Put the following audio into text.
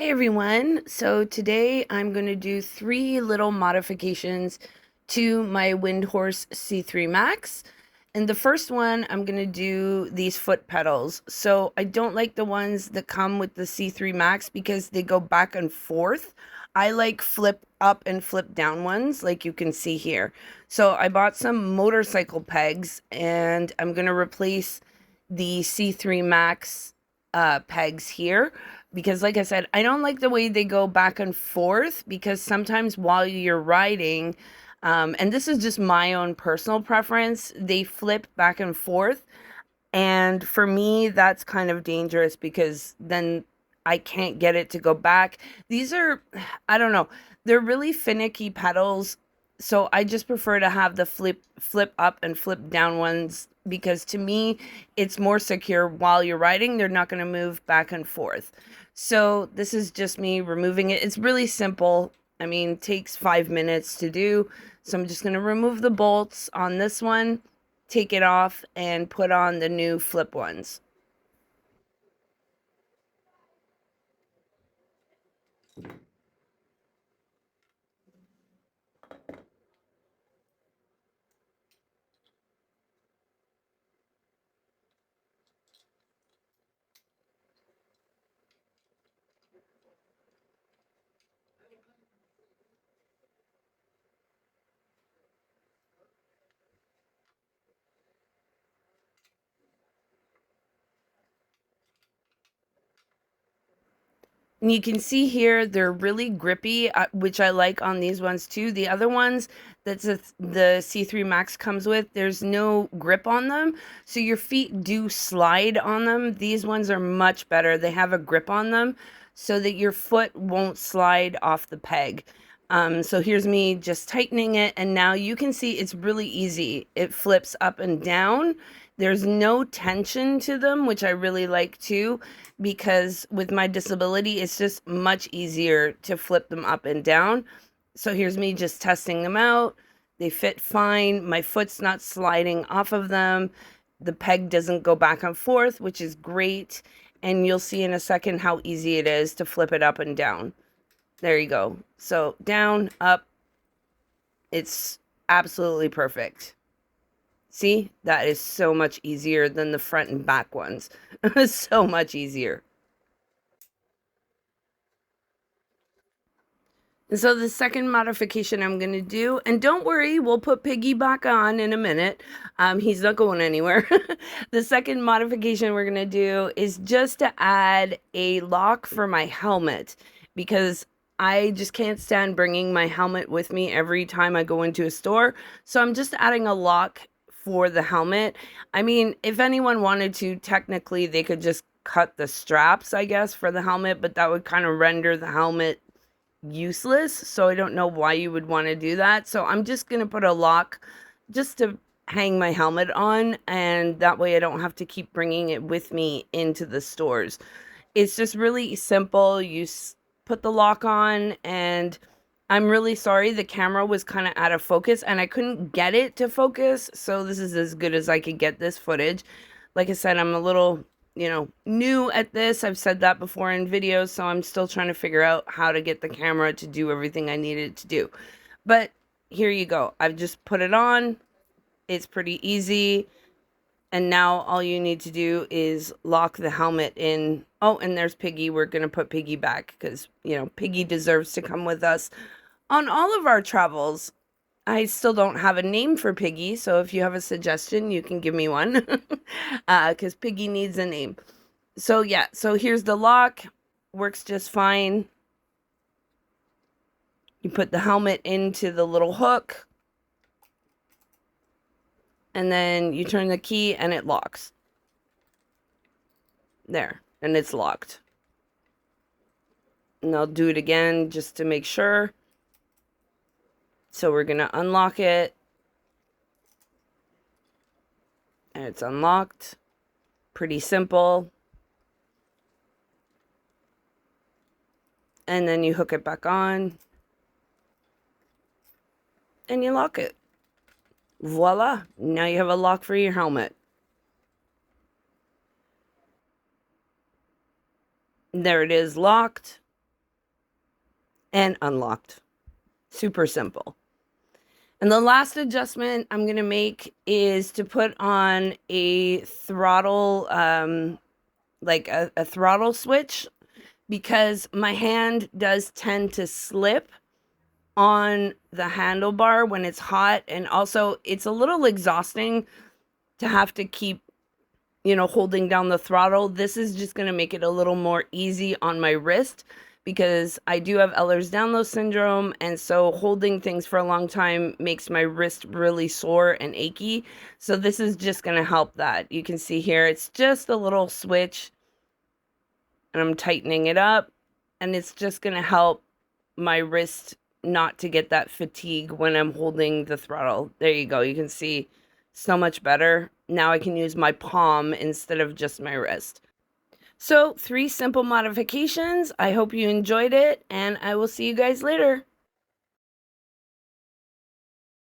Hey everyone, so today I'm going to do three little modifications to my Windhorse C3 Max. And the first one, I'm going to do these foot pedals. So I don't like the ones that come with the C3 Max because they go back and forth. I like flip up and flip down ones like you can see here. So I bought some motorcycle pegs and I'm going to replace the C3 Max pegs here because like I said, I don't like the way they go back and forth because sometimes while you're riding, and this is just my own personal preference, they flip back and forth. And for me, that's kind of dangerous because then I can't get it to go back. These are, I don't know, they're really finicky pedals. So I just prefer to have the flip up and flip down ones because to me, it's more secure while you're riding. They're not going to move back and forth. So this is just me removing it. It's really simple. I mean, takes 5 minutes to do. So I'm just going to remove the bolts on this one, take it off, and put on the new flip ones. And you can see here they're really grippy, which I like on these ones too. The other ones the C3 Max comes with, there's no grip on them. So your feet do slide on them. These ones are much better. They have a grip on them so that your foot won't slide off the peg. So here's me just tightening it, and now you can see it's really easy. It flips up and down. There's no tension to them, which I really like too, because with my disability, it's just much easier to flip them up and down. So here's me just testing them out. They fit fine. My foot's not sliding off of them. The peg doesn't go back and forth, which is great. And you'll see in a second how easy it is to flip it up and down. There you go. So down, up, it's absolutely perfect. See, that is so much easier than the front and back ones. So much easier. And so the second modification I'm going to do, and don't worry, we'll put Piggy back on in a minute. He's not going anywhere. The second modification we're going to do is just to add a lock for my helmet because I just can't stand bringing my helmet with me every time I go into a store. So I'm just adding a lock for the helmet. I mean, if anyone wanted to, technically they could just cut the straps, I guess, for the helmet, but that would kind of render the helmet useless. So I don't know why you would want to do that. So I'm just going to put a lock just to hang my helmet on, and that way I don't have to keep bringing it with me into the stores. It's just really simple. You put the lock on, and I'm really sorry the camera was kind of out of focus and I couldn't get it to focus. So this is as good as I could get this footage. Like I said, I'm a little, new at this. I've said that before in videos, so I'm still trying to figure out how to get the camera to do everything I needed to do. But here you go. I've just put it on. It's pretty easy. And now all you need to do is lock the helmet in. Oh, and there's Piggy. We're going to put Piggy back because, Piggy deserves to come with us on all of our travels. I still don't have a name for Piggy, so if you have a suggestion, you can give me one. Because Piggy needs a name. So yeah, so here's the lock. Works just fine. You put the helmet into the little hook. And then you turn the key and it locks. There, and it's locked. And I'll do it again just to make sure. So we're going to unlock it. And it's unlocked. Pretty simple. And then you hook it back on. And you lock it. Voila! Now you have a lock for your helmet. There it is, locked. and unlocked. Super simple. And the last adjustment I'm going to make is to put on a throttle, like a throttle switch, because my hand does tend to slip on the handlebar when it's hot. And also it's a little exhausting to have to keep, holding down the throttle. This is just going to make it a little more easy on my wrist, because I do have Ehlers-Danlos syndrome, and so holding things for a long time makes my wrist really sore and achy. So this is just going to help that. You can see here, it's just a little switch, and I'm tightening it up, and it's just going to help my wrist not to get that fatigue when I'm holding the throttle. There you go. You can see so much better. Now I can use my palm instead of just my wrist. So 3 simple modifications. I hope you enjoyed it, and I will see you guys later.